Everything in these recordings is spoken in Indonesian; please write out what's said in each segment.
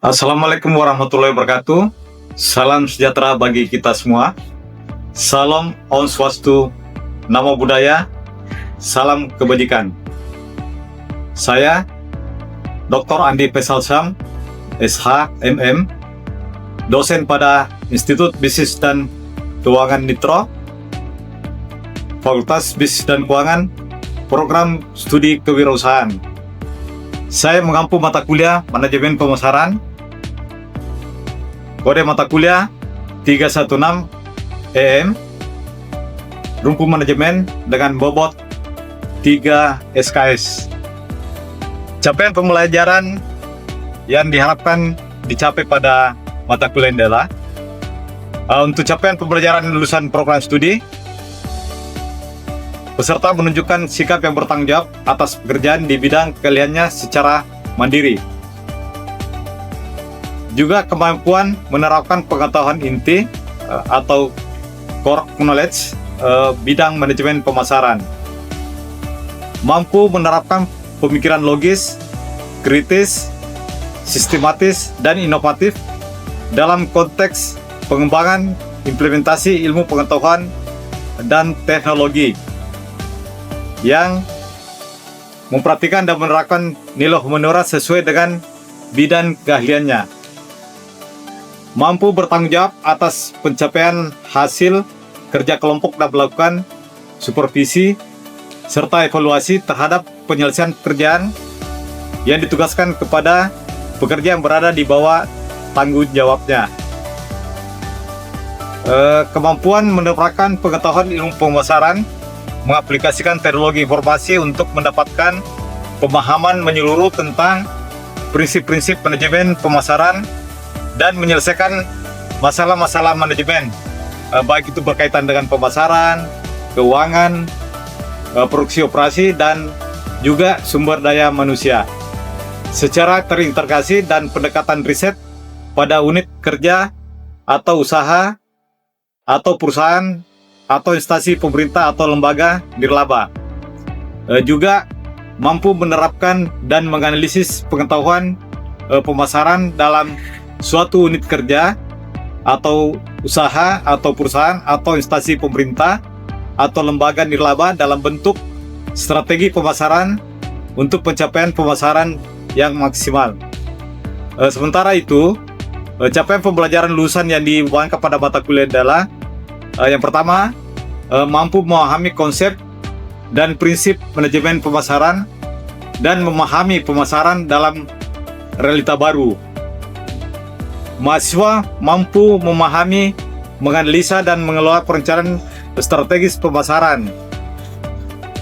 Assalamualaikum warahmatullahi wabarakatuh. Salam sejahtera bagi kita semua. Salam Om Swastiastu, Namo Buddhaya, salam kebajikan. Saya Dr. Andi Pesalsam, SH, MM, dosen pada Institut Bisnis dan Keuangan Nitro, Fakultas Bisnis dan Keuangan, Program Studi Kewirausahaan. Saya mengampu mata kuliah Manajemen Pemasaran, kode mata kuliah 316 EM, Rumpu Manajemen dengan bobot 3 SKS. Capaian pembelajaran yang diharapkan dicapai pada mata kuliah ini adalah untuk capaian pembelajaran lulusan program studi, peserta menunjukkan sikap yang bertanggung jawab atas pekerjaan di bidang keahliannya secara mandiri. Juga kemampuan menerapkan pengetahuan inti atau core knowledge bidang manajemen pemasaran. Mampu menerapkan pemikiran logis, kritis, sistematis, dan inovatif dalam konteks pengembangan implementasi ilmu pengetahuan dan teknologi yang memperhatikan dan menerapkan nilai humaniora sesuai dengan bidang keahliannya. Mampu bertanggung jawab atas pencapaian hasil kerja kelompok dan melakukan supervisi serta evaluasi terhadap penyelesaian pekerjaan yang ditugaskan kepada pekerja yang berada di bawah tanggung jawabnya. Kemampuan menerapkan pengetahuan ilmu pemasaran, mengaplikasikan teknologi informasi untuk mendapatkan pemahaman menyeluruh tentang prinsip-prinsip manajemen pemasaran dan menyelesaikan masalah-masalah manajemen, baik itu berkaitan dengan pemasaran, keuangan, produksi operasi, dan juga sumber daya manusia secara terintegrasi dan pendekatan riset pada unit kerja atau usaha atau perusahaan atau instansi pemerintah atau lembaga nirlaba. Juga mampu menerapkan dan menganalisis pengetahuan pemasaran dalam suatu unit kerja atau usaha atau perusahaan atau instansi pemerintah atau lembaga nirlaba dalam bentuk strategi pemasaran untuk pencapaian pemasaran yang maksimal. Sementara itu, capaian pembelajaran lulusan yang dibawakan pada mata kuliah adalah yang pertama, mampu memahami konsep dan prinsip manajemen pemasaran dan memahami pemasaran dalam realita baru. Mahasiswa mampu memahami, menganalisa, dan mengelola perencanaan strategis pemasaran.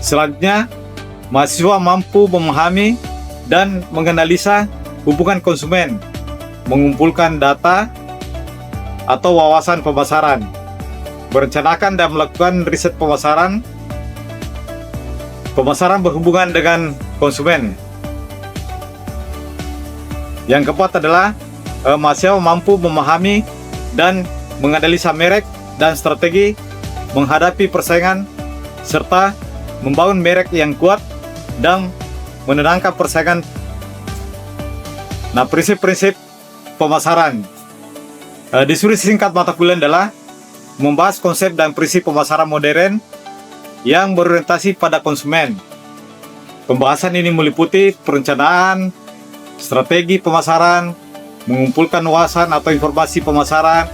Selanjutnya, mahasiswa mampu memahami dan menganalisa hubungan konsumen, mengumpulkan data atau wawasan pemasaran, merencanakan dan melakukan riset pemasaran berhubungan dengan konsumen. Yang keempat adalah mahasiswa mampu memahami dan menganalisa merek dan strategi menghadapi persaingan serta membangun merek yang kuat dan menenangkan persaingan. Nah, prinsip-prinsip pemasaran. Diskusi singkat mata kuliah adalah membahas konsep dan prinsip pemasaran modern yang berorientasi pada konsumen. Pembahasan ini meliputi perencanaan, strategi pemasaran, mengumpulkan wawasan atau informasi pemasaran,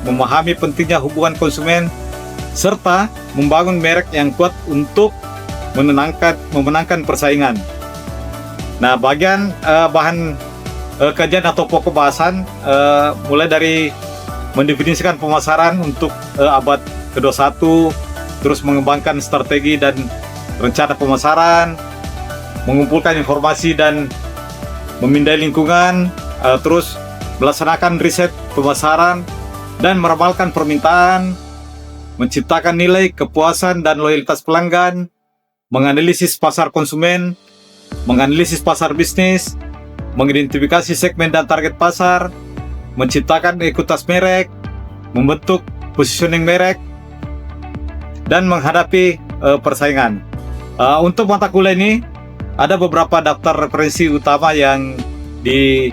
memahami pentingnya hubungan konsumen, serta membangun merek yang kuat untuk memenangkan persaingan. Nah, bagian bahan kajian atau pokok bahasan mulai dari mendefinisikan pemasaran untuk abad ke-21, terus mengembangkan strategi dan rencana pemasaran, mengumpulkan informasi dan memindai lingkungan, terus melaksanakan riset pemasaran dan meramalkan permintaan, menciptakan nilai kepuasan dan loyalitas pelanggan, menganalisis pasar konsumen, menganalisis pasar bisnis, mengidentifikasi segmen dan target pasar, menciptakan ekuitas merek, membentuk positioning merek, dan menghadapi persaingan. Untuk mata kuliah ini ada beberapa daftar referensi utama yang di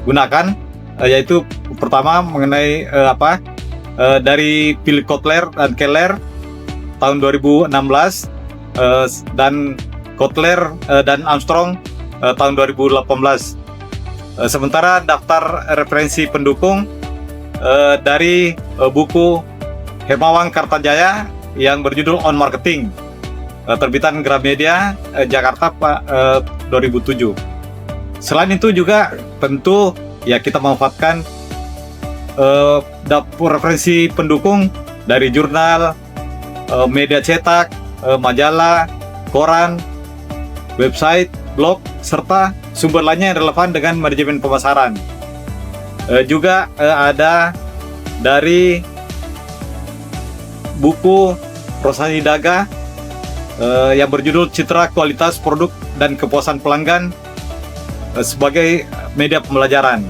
gunakan, yaitu pertama mengenai dari Philip Kotler dan Keller tahun 2016, dan Kotler dan Armstrong tahun 2018. Sementara daftar referensi pendukung dari buku Hermawan Kartajaya yang berjudul On Marketing, terbitan Gramedia Jakarta 2007. Selain itu juga tentu ya kita memanfaatkan referensi pendukung dari jurnal, media cetak, majalah, koran, website, blog, serta sumber lainnya yang relevan dengan manajemen pemasaran. Juga ada dari buku Rosani Daga yang berjudul Citra Kualitas Produk dan Kepuasan Pelanggan sebagai media pembelajaran.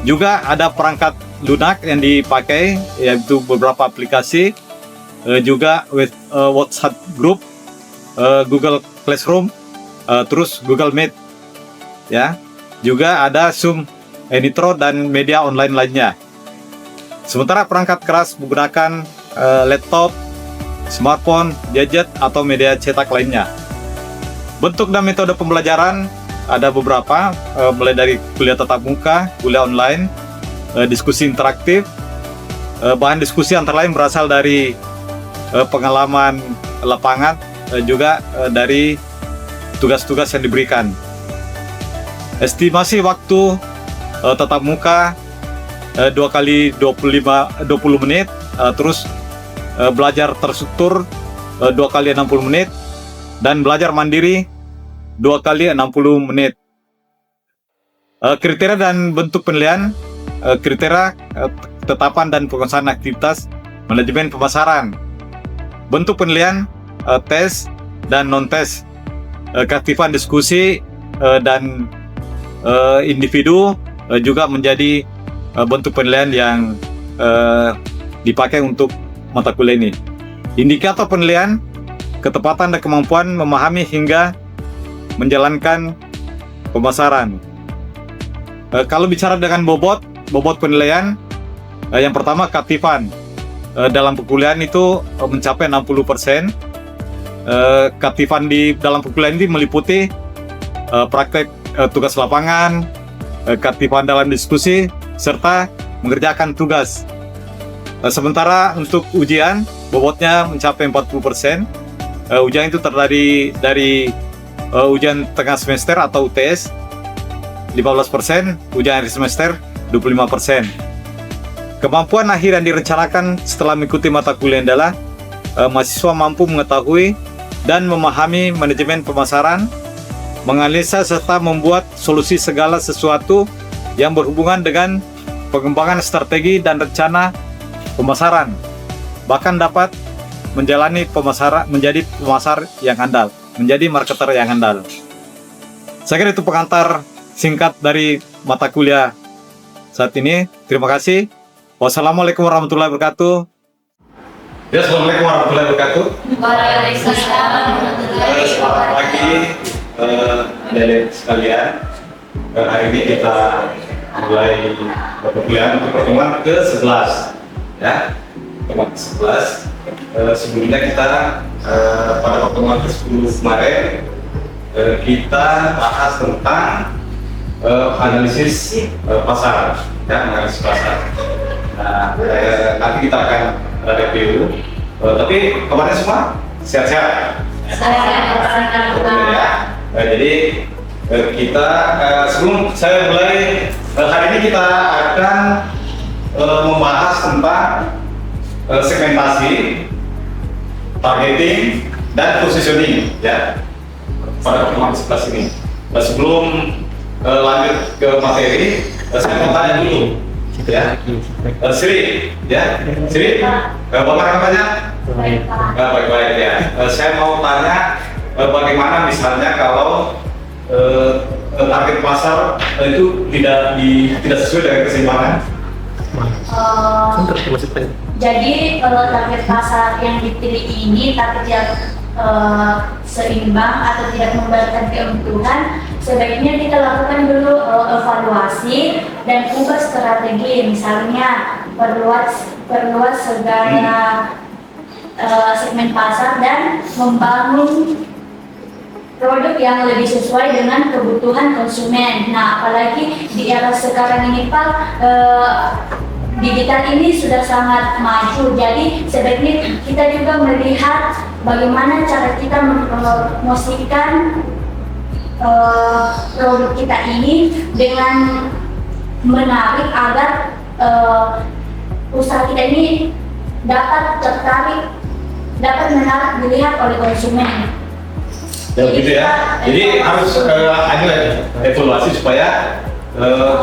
Juga ada perangkat lunak yang dipakai, yaitu beberapa aplikasi, juga WhatsApp Group, Google Classroom, terus Google Meet, ya. Juga ada Zoom, Nitro dan media online lainnya. Sementara perangkat keras menggunakan laptop, smartphone, gadget atau media cetak lainnya. Bentuk dan metode pembelajaran ada beberapa, mulai dari kuliah tatap muka, kuliah online, diskusi interaktif. Bahan diskusi antara lain berasal dari pengalaman lapangan, juga dari tugas-tugas yang diberikan. Estimasi waktu tatap muka 2 kali 20 menit, terus belajar terstruktur 2 kali 60 menit, dan belajar mandiri 2 kali 60 menit. Kriteria dan bentuk penilaian, kriteria tetapan dan penguasaan aktivitas manajemen pemasaran. Bentuk penilaian, tes dan non-tes, keaktifan diskusi dan individu juga menjadi bentuk penilaian yang dipakai untuk mata kuliah ini. Indikator penilaian, ketepatan dan kemampuan memahami hingga menjalankan pemasaran. Kalau bicara dengan bobot penilaian, yang pertama keaktifan. Dalam perkuliahan itu mencapai 60%. Keaktifan di dalam perkuliahan ini meliputi praktek tugas lapangan, keaktifan dalam diskusi, serta mengerjakan tugas. Sementara untuk ujian, bobotnya mencapai 40%. Ujian itu terdiri dari ujian tengah semester atau UTS 15%, ujian akhir semester 25%. Kemampuan akhir yang direncanakan setelah mengikuti mata kuliah adalah mahasiswa mampu mengetahui dan memahami manajemen pemasaran, menganalisa serta membuat solusi segala sesuatu yang berhubungan dengan pengembangan strategi dan rencana pemasaran, bahkan dapat menjalani pemasaran menjadi pemasar yang handal, menjadi marketer yang handal. Saya kira itu pengantar singkat dari mata kuliah saat ini. Terima kasih. Wassalamualaikum warahmatullahi wabarakatuh. Ya, assalamualaikum warahmatullahi wabarakatuh. Waalaikumsalam warahmatullahi Selamat pagi, adik-adik sekalian. Hari ini kita mulai perkuliahan untuk pertemuan ke-11, ya, pertemuan ke-11. Sebelumnya kita pada pertemuan ke-10 kemarin kita bahas tentang analisis pasar, ya, analisis pasar. Nah, nanti kita akan review. Tapi kemarin semua sehat-sehat. Ya. Jadi kita sebelum saya mulai hari ini kita akan membahas tentang segmentasi, targeting, dan positioning, ya, pada pertemuan 11 ini. Sebelum lanjut ke materi, saya mau tanya dulu, ya, Sri, ya, Sri, bagaimana kabarnya? Baik-baik, ya. Saya mau tanya, bagaimana misalnya kalau target pasar itu tidak sesuai dengan keseimbangan? Jadi target pasar yang dipilih ini target yang seimbang atau tidak membuahkan keuntungan, sebaiknya kita lakukan dulu evaluasi dan ubah strategi. Misalnya perluas segala segmen pasar dan membangun produk yang lebih sesuai dengan kebutuhan konsumen. Nah, apalagi di era sekarang ini Pak, digital ini sudah sangat maju. Jadi sebaiknya kita juga melihat bagaimana cara kita mempromosikan produk kita ini dengan menarik agar usaha kita ini dapat menarik dilihat oleh konsumen. Gitu ya. Jadi harus ada evaluasi supaya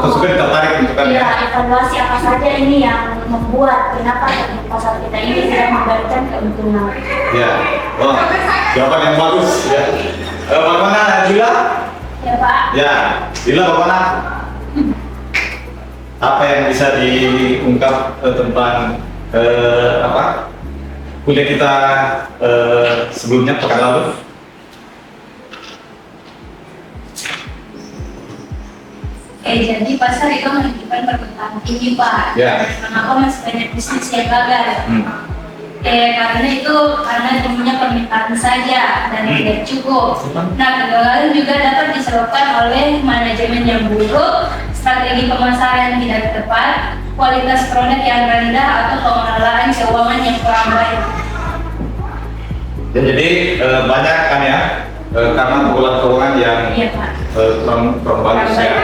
konsumen tertarik untuk kan Iya, ya. evaluasi apa saja ini yang membuat kenapa pasar kita ini tidak memberikan keuntungan. Ya. Oh, jawaban yang bagus ya. Bagaimana Dila? Ya Pak. Ya, Dila bagaimana? Apa yang bisa diungkap tentang apa kuliah kita sebelumnya pekan lalu? Jadi pasar itu menunjukkan perkembangan tinggi Pak. Ya. Kenapa masih banyak bisnis yang gagal? Karena tingginya permintaan saja dan tidak cukup. Nah, kegagalan juga dapat disebabkan oleh manajemen yang buruk, strategi pemasaran yang tidak tepat, kualitas produk yang rendah, atau pengelolaan keuangan yang kurang baik. Ya, jadi banyak kan ya karena keuangan yang Iya Pak. kurang bagus ya.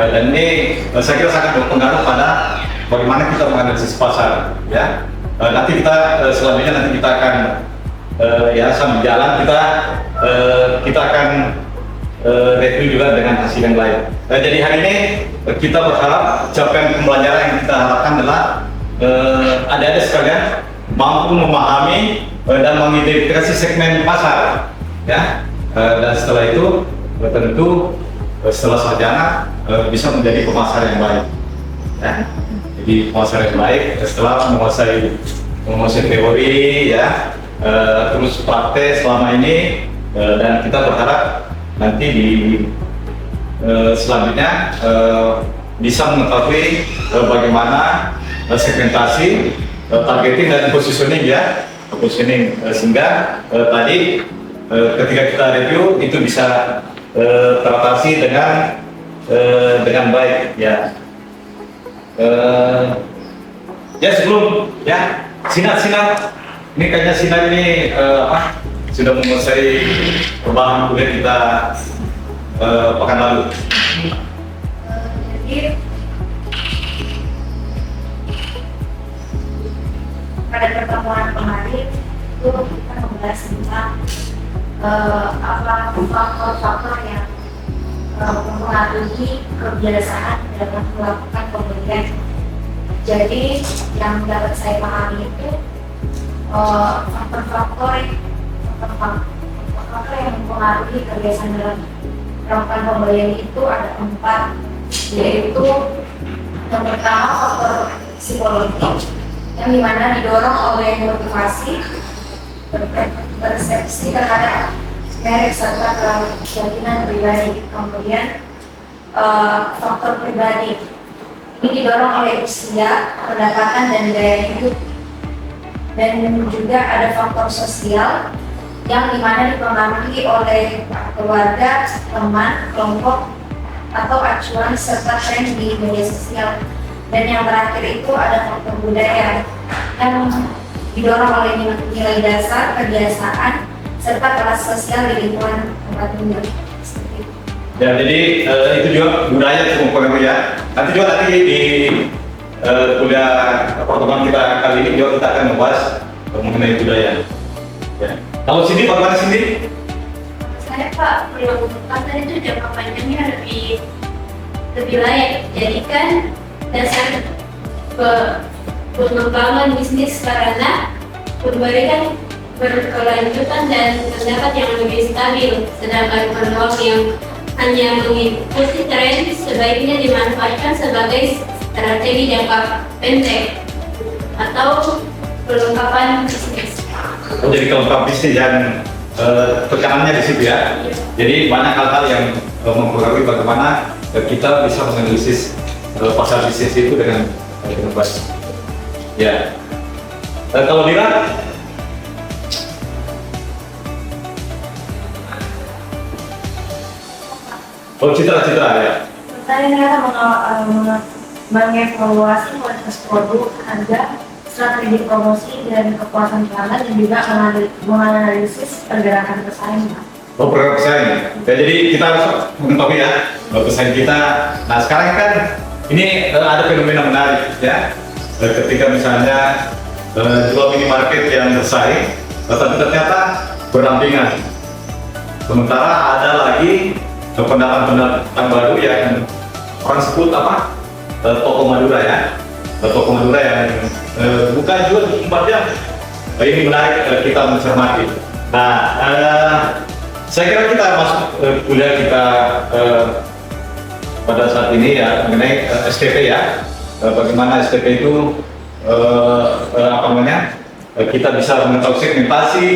Dan ini saya kira sangat berpengaruh pada bagaimana kita menganalisis pasar ya. Nanti kita selanjutnya kita akan ya sambil jalan kita akan review juga dengan hasil yang lain. Jadi hari ini kita berharap capaian pembelajaran yang kita harapkan adalah adik-adik sekalian mampu memahami dan mengidentifikasi segmen pasar ya. Dan setelah itu tentu setelah sarjana bisa menjadi pemasar yang baik ya. Jadi pemasar yang baik setelah menguasai teori ya, terus praktek selama ini, dan kita berharap nanti di selanjutnya bisa mengetahui bagaimana segmentasi, targeting dan positioning ya, sehingga tadi ketika kita review itu bisa teratasi dengan baik ya. Ya sebelum ya Sinar ini kayaknya Sinar ini sudah menguasai bahan kuliah kita pekan lalu. Jadi pada pertemuan kemarin itu kita membahas tentang apa faktor-faktor yang mempengaruhi kebiasaan dalam melakukan pembelian. Jadi yang dapat saya pahami itu faktor-faktor yang mempengaruhi kebiasaan dalam melakukan pembelian itu ada 4, yaitu yang pertama faktor psikologi yang dimana didorong oleh motivasi, persepsi terhadap merek serta keyakinan pribadi. Kemudian faktor pribadi ini didorong oleh usia, pendapatan dan gaya hidup. Dan juga ada faktor sosial yang dimana dipengaruhi oleh keluarga, teman, kelompok, atau acuan serta tren di media sosial. Dan yang terakhir itu ada faktor budaya yang didorong oleh nilai dasar, kebiasaan, serta kelas sosial di lingkungan tempat tinggal. Ya, jadi itu juga budaya cukup mempengaruhi ya. Nanti di kuliah pertemuan kita kali ini juga kita akan membahas mengenai budaya. Ya. Kalau Cindy, bagaimana Cindy? Saya Pak, perlu pasar itu jangka panjangnya lebih layak jadikan dasar pengembangan bisnis karena memberikan berkelanjutan dan pendapat yang lebih stabil, sedangkan peluang yang hanya mengikuti tren sebaiknya dimanfaatkan sebagai strategi jangka pendek atau pelengkapan bisnis. Jadi kelengkap bisnis dan tekanannya di situ ya. Jadi banyak hal-hal yang mempengaruhi bagaimana kita bisa menganalisis pasar bisnis itu dengan baik. Ya. Kalau Dira, Citra ya. Saya ternyata mengevaluasi kualitas produk, harga, strategi promosi, dan kepuasan pelanggan, dan juga menganalisis pergerakan pesaing. Pergerakan pesaing. Ya, jadi kita harus mengetahui ya pesaing kita. Nah sekarang kan ini ada fenomena menarik ya. Ketika misalnya dua minimarket yang bersaing, tapi ternyata berdampingan. Sementara ada lagi pendatang baru yang orang sebut apa? Toko Madura ya. Toko Madura yang bukan juga di tempat yang ini menarik kita mencermati. Nah, saya kira kita masuk kuliah kita pada saat ini ya mengenai STP ya. Bagaimana STP itu apa namanya? Kita bisa mengetahui segmentasi,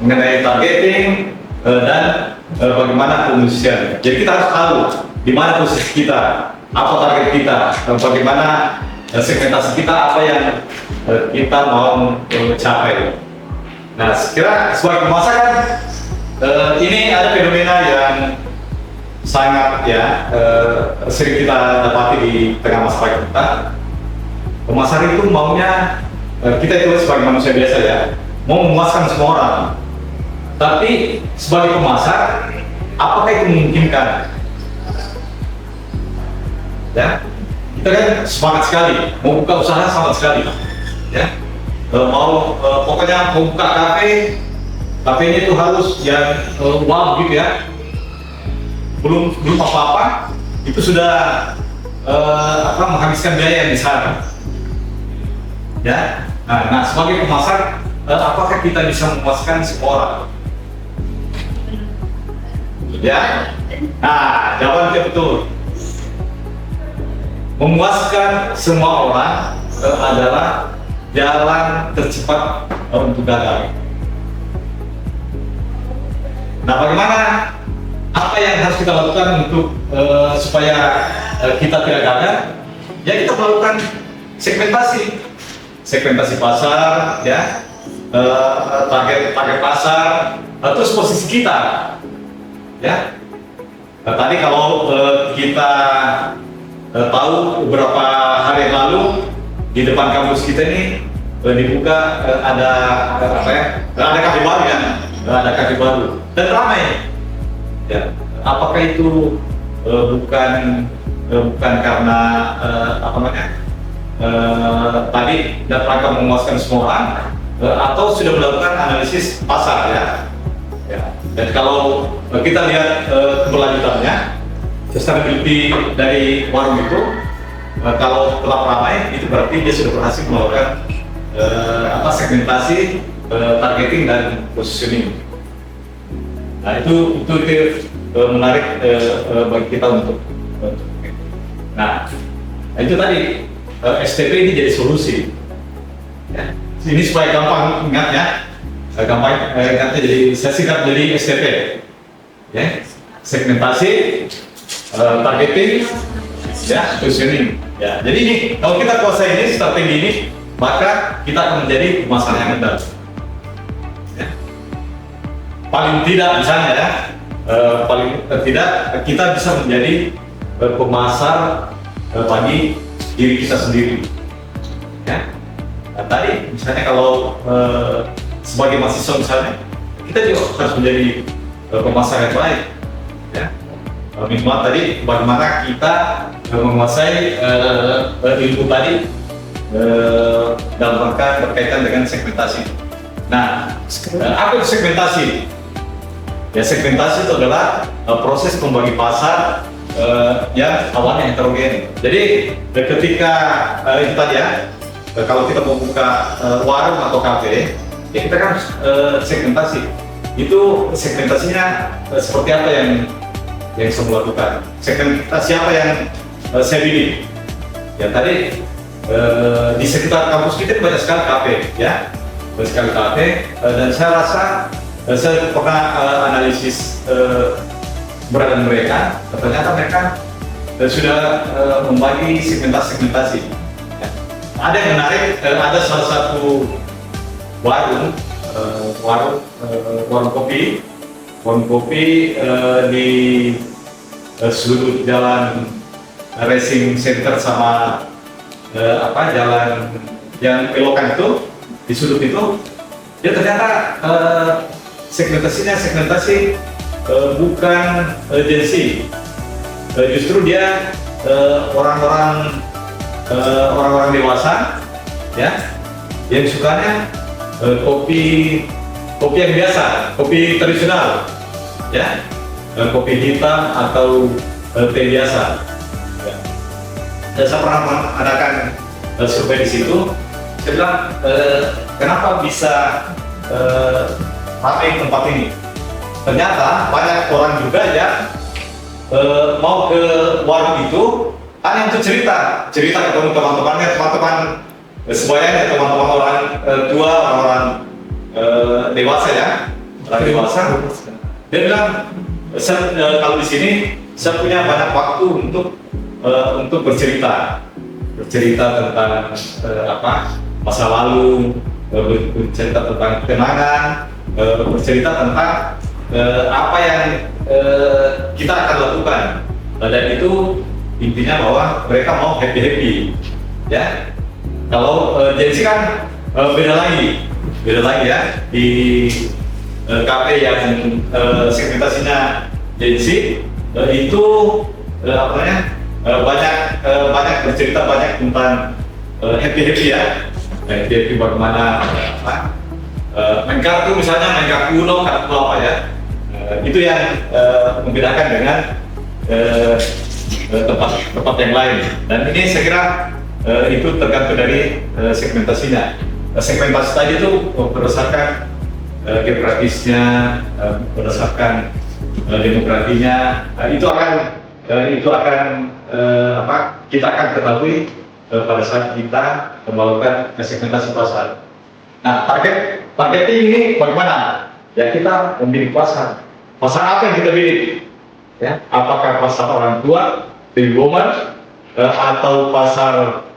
mengenai targeting dan bagaimana pengungsian. Jadi kita harus tahu di mana posisi kita, apa target kita, bagaimana segmentasi kita, apa yang kita mau capai. Nah, sekira sebagai pemasaran ini ada fenomena yang sangat ya sering kita dapati di tengah masyarakat kita. Pemasaran itu maunya kita itu sebagai manusia biasa ya, mau memuaskan semua orang. Tapi sebagai pemasar, apakah itu memungkinkan? Ya, kita kan semangat sekali, mau buka usaha semangat sekali, ya. Pokoknya mau buka kafenya itu harus yang wow gitu ya. Belum apa-apa, itu sudah menghabiskan biaya yang besar. Ya, nah sebagai pemasar, apakah kita bisa memuaskan semua orang? Ya, nah jawabannya betul. Memuaskan semua orang adalah jalan tercepat untuk gagal. Nah, bagaimana? Apa yang harus kita lakukan untuk supaya kita tidak gagal? Ya, kita melakukan segmentasi pasar, ya, target pasar, terus posisi kita, ya. Nah, tadi kalau kita tahu beberapa hari yang lalu di depan kampus kita ini dibuka ada ada kafe baru ya, ada kafe baru dan ramai. Ya, apakah itu bukan karena tadi dalam rangka memuaskan semua orang atau sudah melakukan analisis pasar ya. Dan kalau kita lihat keberlanjutannya, sustainability dari warung itu kalau telah ramai itu berarti dia sudah berhasil melakukan segmentasi, targeting dan positioning. Nah itu menarik bagi kita untuk nah itu tadi STP ini jadi solusi ya. Ini supaya gampang ingatnya, ingatnya jadi saya singkat jadi STP ya, segmentasi, targeting, ya, positioning. Ya, jadi ini kalau kita kuasai ini strategi ini, maka kita akan menjadi pemasaran yang andal. Ya. Paling tidak misalnya ya, paling tidak kita bisa menjadi pemasar bagi diri kita sendiri. Ya. Nah, tadi misalnya kalau sebagai mahasiswa misalnya, kita juga harus menjadi pemasar yang baik. Ya. Minimal tadi bagaimana kita menguasai ilmu tadi dalam rangka berkaitan dengan segmentasi. Nah, apa itu segmentasi? Ya, segmentasi itu adalah proses pembagi pasar yang awalnya heterogen. Jadi ketika itu tadi ya, kalau kita mau buka warung atau kafe, ya kita kan segmentasi. Itu segmentasinya seperti apa yang saya lakukan? Segmentasi apa yang saya pilih? Ya tadi di sekitar kampus kita banyak sekali kafe, ya, banyak sekali kafe, dan saya rasa saya pernah analisis keberadaan mereka, ternyata mereka sudah membagi segmentasi. Ya. Ada yang menarik, ada salah satu warung kopi di sudut jalan Racing Center sama jalan yang belokan itu, di sudut itu dia ternyata segmentasi bukan Gen Z, justru dia orang-orang dewasa ya, yang sukanya kopi yang biasa, kopi tradisional ya, kopi hitam atau teh biasa ya. Dan saya pernah mengadakan survei di situ. Saya bilang, kenapa bisa ramai tempat ini? Ternyata banyak orang juga yang mau ke warung itu hanya untuk cerita ketemu teman-temannya, teman-teman semuanya, teman-teman orang tua, orang dewasa ya, orang dewasa. Dia bilang, kalau di sini saya punya banyak waktu untuk bercerita tentang masa lalu, bercerita tentang kenangan, bercerita tentang apa yang kita akan lakukan. Dan itu intinya bahwa mereka mau happy ya. Kalau Gen Z kan beda lagi ya, di kafe yang segmentasinya Gen Z itu banyak bercerita banyak tentang happy ya, happy bagaimana main kartu, misalnya main kartu Uno, kartu apa ya, itu yang membedakan dengan tempat yang lain. Dan ini saya kira itu tergantung dari segmentasinya. Segmentasi tadi itu berdasarkan geografisnya, berdasarkan demografinya, itu akan kita akan ketahui pada saat kita melakukan segmentasi pasar. Nah, targetnya ini bagaimana? Ya, kita memilih pasar apa yang kita pilih? Ya, apakah pasar orang tua, baby boomer, atau pasar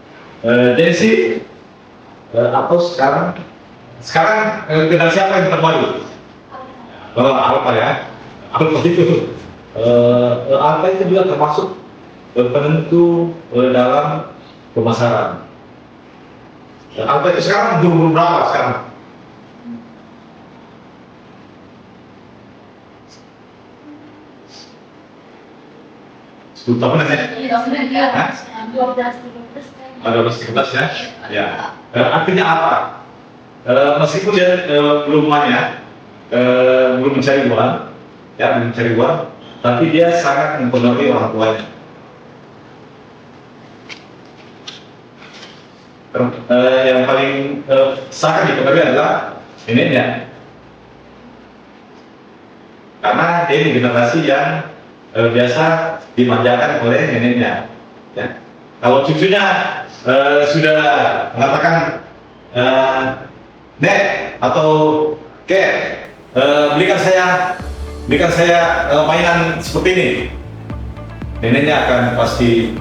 Gen Z, atau sekarang generasi apa yang terbaru? Alpha ya, Alpha itu. Alpha itu juga termasuk penentu dalam pemasaran. Alpha itu sekarang umur berapa sekarang? Tahun ya? 12-13 ya? Ya. Artinya apa? Meskipun dia belum mencari uang, tapi dia sangat mempengaruhi orang tuanya. Yang paling sangat dipengaruhi adalah neneknya, karena dia ini generasi yang biasa dimanjakan oleh neneknya. Ya. Kalau cucunya sudah mengatakan, Nek atau Kek, belikan saya mainan seperti ini, neneknya akan pasti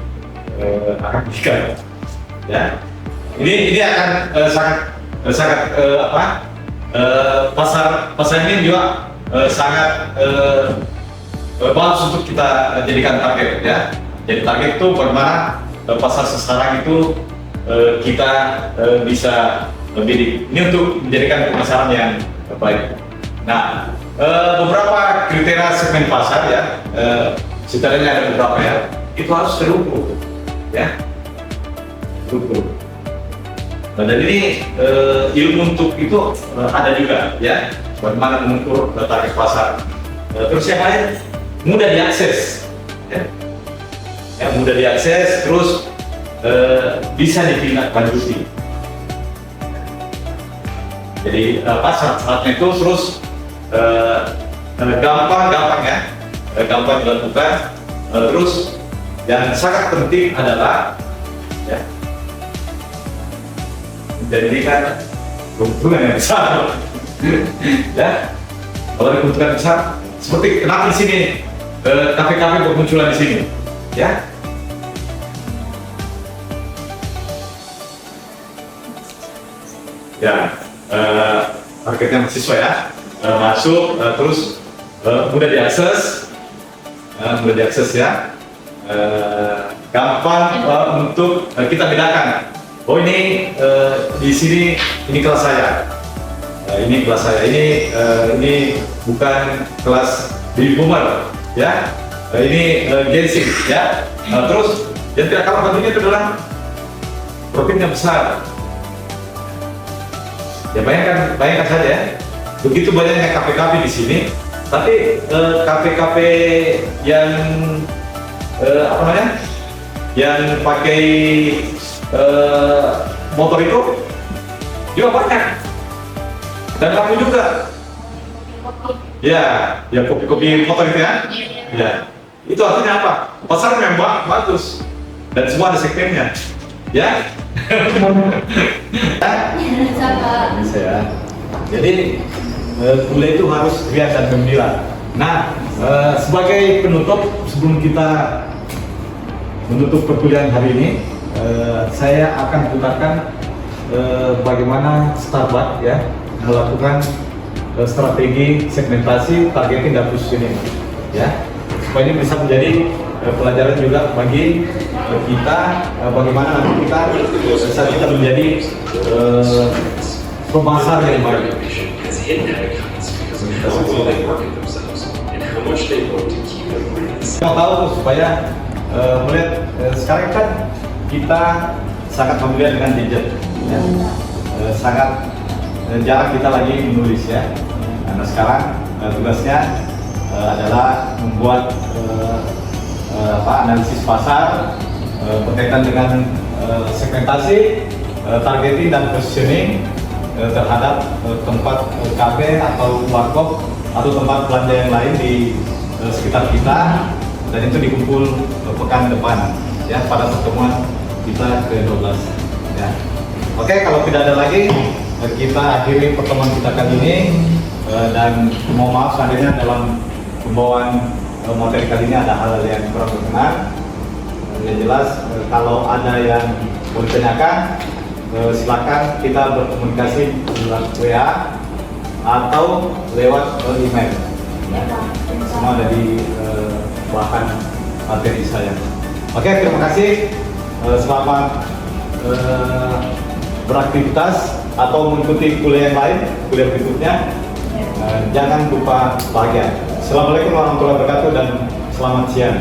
akan belikan. Ya. Ini akan sangat pasar ini juga sangat bagus untuk kita jadikan target ya. Jadi target itu bagaimana pasar sekarang itu kita bisa bidik. Ini untuk menjadikan pemasaran yang baik. Nah, beberapa kriteria segmen pasar ya, sebenarnya ada beberapa ya. Itu harus terukur ya, terukur. Nah, dan ini ilmu untuk itu ada juga ya, bagaimana mengukur target pasar. Terus yang lain mudah diakses ya, mudah diakses, terus bisa ditindaklanjuti. Jadi syarat-syaratnya itu terus gampang ya, gampang dilakukan. Terus yang sangat penting adalah ya, menjadikan keuntungan yang besar. Ya, Kalau ada kebutuhan besar, seperti kenapa di sini kafe-kafe bermunculan di sini, ya? Ya, targetnya mahasiswa ya, masuk terus mudah diakses ya, gampang untuk kita bedakan. Oh ini di sini ini kelas saya, ini kelas saya, ini bukan kelas baby boomer ya, ini Gen Z ya. Terus yang tidak kalah pentingnya itu adalah profitnya besar. Ya bayangkan saja ya, begitu banyaknya kafe-kafe di sini, tapi kafe-kafe yang apa namanya, yang pakai motor itu juga banyak, dan kamu juga, ya kopi-kopi motor itu ya, ya itu artinya apa? Pasar memang bagus dan semua ada segmennya, ya. Bisa ya. Jadi kuliah itu harus riang dan gembira. Nah, sebagai penutup sebelum kita menutup perkuliahan hari ini, saya akan putarkan bagaimana Starbucks ya melakukan strategi segmentasi, targeting dan positioning ya. Supaya ini bisa menjadi pelajaran juga bagi kita, bagaimana nanti kita menjadi pemasar yang baik. Mau tahu supaya melihat sekarang kan kita sangat familiar dengan gadget, ya. Sangat jarang kita lagi menulis ya. Karena sekarang tugasnya adalah membuat analisis pasar berkaitan dengan segmentasi, targeting dan positioning terhadap tempat kafe atau warkop atau tempat belanja yang lain di sekitar kita, dan itu dikumpul pekan depan ya pada pertemuan kita ke-12 ya. Oke, kalau tidak ada lagi kita akhiri pertemuan kita kali ini, dan mohon maaf seandainya dalam pembawaan materi kali ini ada hal-hal yang kurang berkenan. Yang jelas kalau ada yang mau ditanyakan, silakan kita berkomunikasi lewat WA atau lewat email ya. Semua ada di bahan materi saya. Oke, terima kasih. Selamat beraktivitas atau mengikuti kuliah yang lain, kuliah berikutnya. Jangan lupa bahagia. Assalamualaikum warahmatullahi wabarakatuh dan selamat siang.